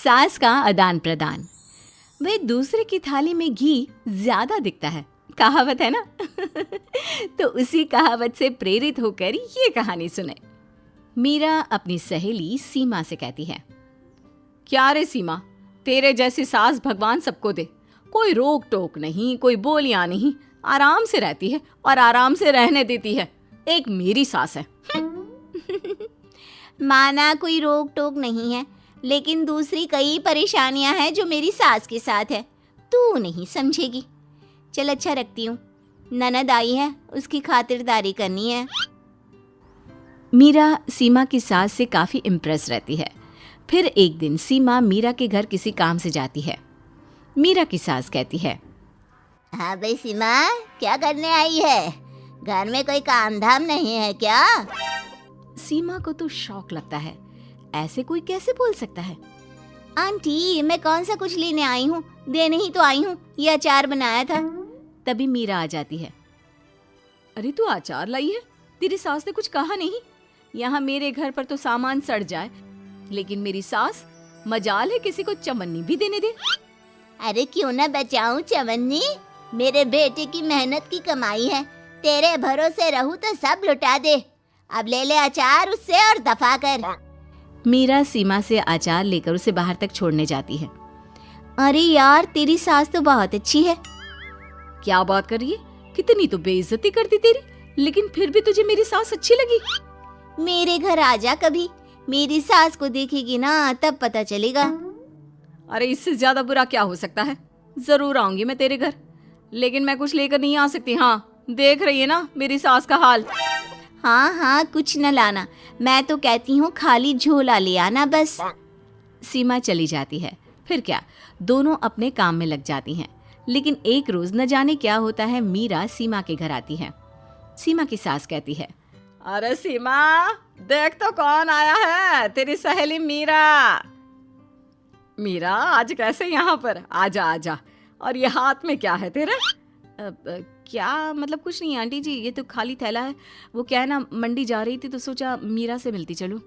सास का आदान प्रदान। वे दूसरे की थाली में घी ज्यादा दिखता है, कहावत है ना। तो उसी कहावत से प्रेरित होकर ये कहानी सुने। मीरा अपनी सहेली सीमा से कहती है, क्या रे सीमा, तेरे जैसी सास भगवान सबको दे। कोई रोक टोक नहीं, कोई बोलियां नहीं, आराम से रहती है और आराम से रहने देती है। एक मेरी सास है। माना कोई रोक टोक नहीं है, लेकिन दूसरी कई परेशानियां हैं जो मेरी सास के साथ है, तू नहीं समझेगी। चल अच्छा रखती हूँ, ननद आई है, उसकी खातिरदारी करनी है। मीरा सीमा की सास से काफी इम्प्रेस रहती है। फिर एक दिन सीमा मीरा के घर किसी काम से जाती है। मीरा की सास कहती है, हाँ भाई सीमा, क्या करने आई है? घर में कोई काम धाम नहीं है क्या? सीमा को तो शौक लगता है, ऐसे कोई कैसे बोल सकता है। आंटी, मैं कौन सा कुछ लेने आई हूँ, देने ही तो आई हूँ। ये अचार बनाया था। तभी मीरा आ जाती है। अरे तू अचार लाई है? तेरी सास ने कुछ कहा नहीं? यहाँ मेरे घर पर तो सामान सड़ जाए, लेकिन मेरी सास मजाल है किसी को चवन्नी भी देने दे। अरे क्यों ना बचाऊं चवन्नी, मेरे बेटे की मेहनत की कमाई है। तेरे भरोसे रहूं तो सब लुटा दे। अब ले ले अचार उससे और दफा कर। मीरा सीमा से अचार लेकर उसे बाहर तक छोड़ने जाती है। अरे यार, तेरी सास तो बहुत अच्छी है। क्या बात कर रही है? कितनी तो बेइज्जती करती तेरी, लेकिन फिर भी तुझे मेरी सास अच्छी लगी। मेरे घर आजा कभी, मेरी सास को देखेगी ना तब पता चलेगा। अरे इससे ज्यादा बुरा क्या हो सकता है। जरूर आऊंगी मैं तेरे घर, लेकिन मैं कुछ लेकर नहीं आ सकती। हाँ, देख रही है ना मेरी सास का हाल। हाँ हाँ, कुछ न लाना, मैं तो कहती हूँ खाली झोला ले आना बस। सीमा चली जाती है। फिर क्या, दोनों अपने काम में लग जाती हैं। लेकिन एक रोज न जाने क्या होता है, मीरा सीमा के घर आती है। सीमा की सास कहती है, अरे सीमा, देख तो कौन आया है, तेरी सहेली मीरा। मीरा, आज कैसे यहाँ पर? आजा आजा। और ये हाथ में क्या है तेरे? क्या मतलब? कुछ नहीं आंटी जी, ये तो खाली थैला है। वो क्या है ना, मंडी जा रही थी तो सोचा मीरा से मिलती चलूं।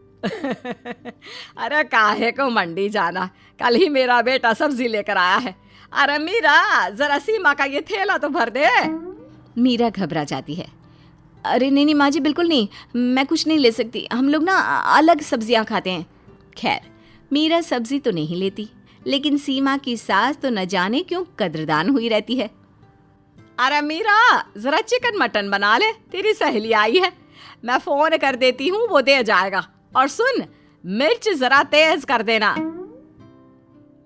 अरे काहे को मंडी जाना, कल ही मेरा बेटा सब्जी लेकर आया है। अरे मीरा, जरा सीमा का ये थैला तो भर दे। मीरा घबरा जाती है। अरे नहीं नहीं माँ जी, बिल्कुल नहीं, मैं कुछ नहीं ले सकती। हम लोग ना अलग सब्जियां खाते हैं। खैर, मीरा सब्जी तो नहीं लेती, लेकिन सीमा की सास तो न जाने क्यों कद्रदान हुई रहती है। अरे मीरा, जरा चिकन मटन बना ले, तेरी सहेली आई है। मैं फोन कर देती हूँ, वो दे जाएगा। और सुन, मिर्च जरा तेज कर देना।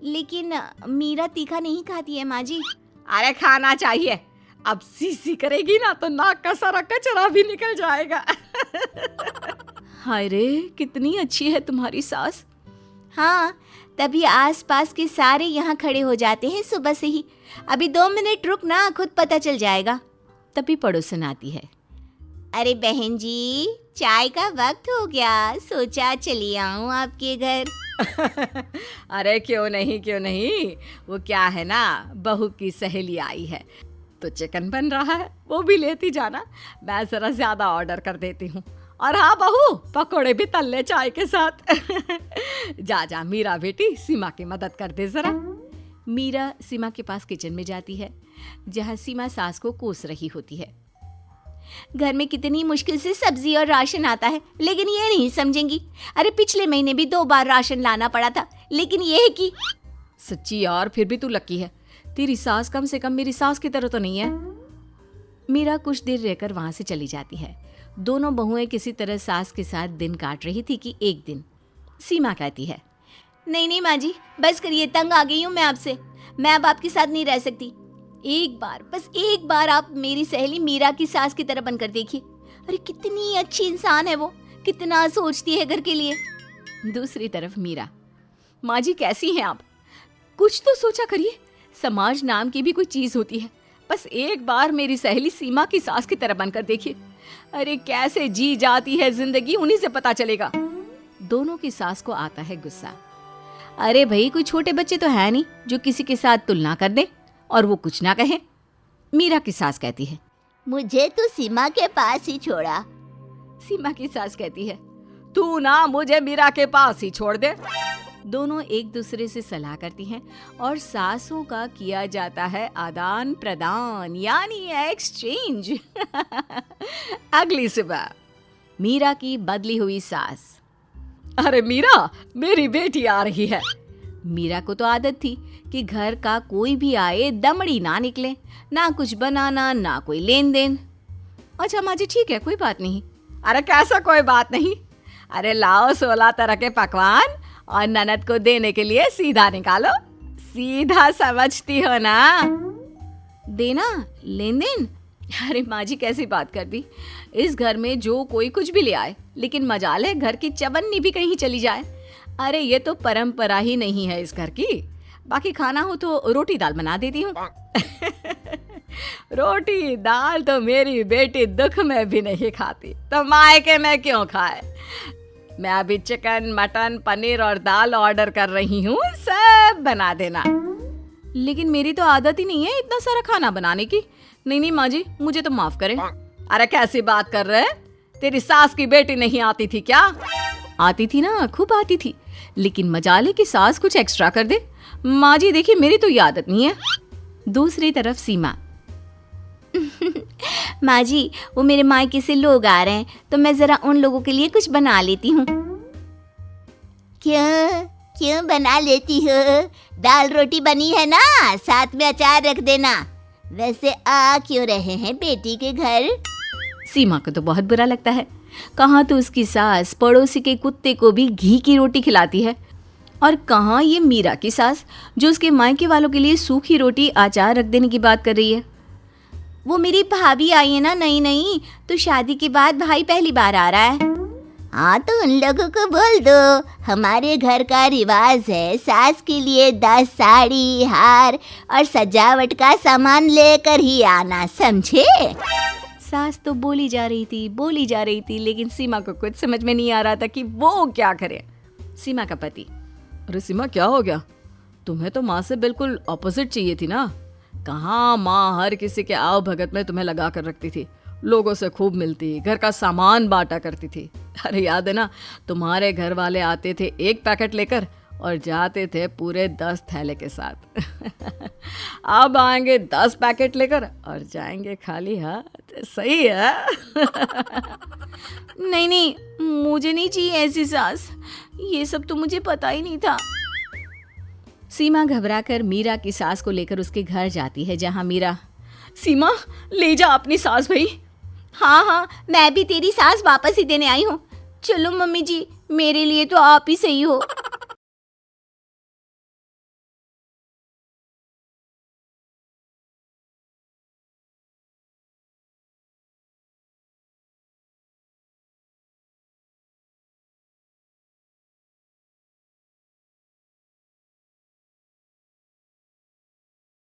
लेकिन मीरा तीखा नहीं खाती है माँ जी। अरे खाना चाहिए। अब सीसी करेगी ना तो नाक का सारा कचरा भी निकल जाएगा। हाय रे, कितनी अच्छी है तुम्हारी सास। हाँ, तभी आसपास के सारे यहाँ खड़े हो जाते हैं सुबह से ही। अभी 2 मिनट रुक ना, खुद पता चल जाएगा। तभी पड़ोसन आती है। अरे बहन जी, चाय का वक्त हो गया, सोचा चली आऊं आपके घर। अरे क्यों नहीं क्यों नहीं, वो क्या है ना, बहू की सहेली आई है तो चिकन बन रहा है, वो भी लेती जाना। मैं जरा ज्यादा ऑर्डर कर देती हूँ। और हाँ बहू, पकोड़े भी तल ले चाय के साथ। जा जा मीरा बेटी, सीमा की मदद कर दे जरा। मीरा सीमा के पास किचन में जाती है, जहाँ सीमा सास को कोस रही होती है। घर में कितनी मुश्किल से सब्जी और राशन आता है, लेकिन ये नहीं समझेंगी। अरे पिछले महीने भी 2 बार राशन लाना पड़ा था, लेकिन ये है कि सच्ची यार, फिर भी तू लकी है। तेरी सास कम से कम मेरी सास की तरह तो नहीं है। मीरा कुछ देर रहकर वहां से चली जाती है। दोनों बहुएं किसी तरह सास के साथ दिन काट रही थी कि एक दिन सीमा कहती है, नहीं नहीं माँ जी, बस करिए, तंग आ गई हूँ मैं आपसे। मैं अब आपके साथ नहीं रह सकती। एक बार, बस एक बार आप मेरी सहेली मीरा की सास की तरह बनकर देखिए। अरे कितनी अच्छी इंसान है वो, कितना सोचती है घर के लिए। दूसरी तरफ मीरा, माँ जी कैसी हैं आप? कुछ तो सोचा करिए, समाज नाम की भी कोई चीज होती है। बस एक बार मेरी सहेली सीमा की सास की तरह बनकर देखिए। अरे कैसे जी जाती है जिंदगी, उन्हीं से पता चलेगा। दोनों की सास को आता है गुस्सा। अरे भाई, कोई छोटे बच्चे तो है नहीं जो किसी के साथ तुलना कर दे और वो कुछ ना कहे। मीरा की सास कहती है, मुझे तो सीमा के पास ही छोड़ा। सीमा की सास कहती है, तू ना मुझे मीरा के पास ही छोड़ दे। दोनों एक दूसरे से सलाह करती हैं और सासों का किया जाता है आदान प्रदान यानी एक्सचेंज। अगली सुबह मीरा की बदली हुई सास। अरे मीरा, मेरी बेटी आ रही है। मीरा को तो आदत थी कि घर का कोई भी आए दमड़ी ना निकले, ना कुछ बनाना ना कोई लेन देन। अच्छा माँ जी ठीक है, कोई बात नहीं। अरे कैसा कोई बात नहीं, अरे लाओ 16 तरह के पकवान और ननद को देने के लिए सीधा निकालो। सीधा समझती हो ना? देना लेन देन? अरे माँ जी कैसी बात कर दी। इस घर में जो कोई कुछ भी ले आए, लेकिन मजाल है घर की चवन्नी भी कहीं चली जाए। अरे ये तो परंपरा ही नहीं है इस घर की। बाकी खाना हो तो रोटी दाल बना देती हूँ। रोटी दाल तो मेरी बेटी दुख में भी नहीं खाती, तो मायके में क्यों खाए। मैं अभी चिकन मटन पनीर और दाल ऑर्डर कर रही हूँ, सब बना देना। लेकिन मेरी तो आदत ही नहीं है इतना सारा खाना बनाने की। नहीं नहीं माँ जी, मुझे तो माफ करें। अरे कैसी बात कर रहे? तेरी सास की बेटी नहीं आती थी क्या? आती थी ना, खूब आती थी, लेकिन मजाले की सास कुछ एक्स्ट्रा कर दे। माँ जी देखिए, मेरी तो ये आदत नहीं है। दूसरी तरफ सीमा। माँ जी, वो मेरे मायके से लोग आ रहे हैं, तो मैं जरा उन लोगों के लिए कुछ बना लेती हूँ। क्यों क्यों बना लेती हो? दाल रोटी बनी है ना, साथ में अचार रख देना। वैसे आ क्यों रहे हैं बेटी के घर? सीमा को तो बहुत बुरा लगता है। कहाँ तो उसकी सास पड़ोसी के कुत्ते को भी घी की रोटी खिलाती है, और कहाँ ये मीरा की सास जो उसके मायके वालों के लिए सूखी रोटी अचार रख देने की बात कर रही है। वो मेरी भाभी आई है ना, नई नई, तो शादी के बाद भाई पहली बार आ रहा है। हाँ तो उन लोगों को बोल दो, हमारे घर का रिवाज है सास के लिए 10 साड़ी हार और सजावट का सामान लेकर ही आना, समझे? सास तो बोली जा रही थी, लेकिन सीमा को कुछ समझ में नहीं आ रहा था कि वो क्या करे। सीमा का पति। अरे सीमा क्या हो गया? तुम्हें तो माँ से बिल्कुल ऑपोजिट चाहिए थी ना। कहाँ माँ हर किसी के आओ भगत में तुम्हें लगा कर रखती थी, लोगों से खूब मिलती, घर का सामान बांटा करती थी। अरे याद है ना, तुम्हारे घर वाले आते थे 1 पैकेट लेकर और जाते थे पूरे 10 थैले के साथ। अब आएंगे 10 पैकेट लेकर और जाएंगे खाली हाथ। सही है। नहीं नहीं, मुझे नहीं चाहिए ऐसी सास, ये सब तो मुझे पता ही नहीं था। सीमा घबराकर मीरा की सास को लेकर उसके घर जाती है, जहां मीरा। सीमा ले जा अपनी सास भाई। हाँ हाँ, मैं भी तेरी सास वापस ही देने आई हूँ। चलो मम्मी जी, मेरे लिए तो आप ही सही हो।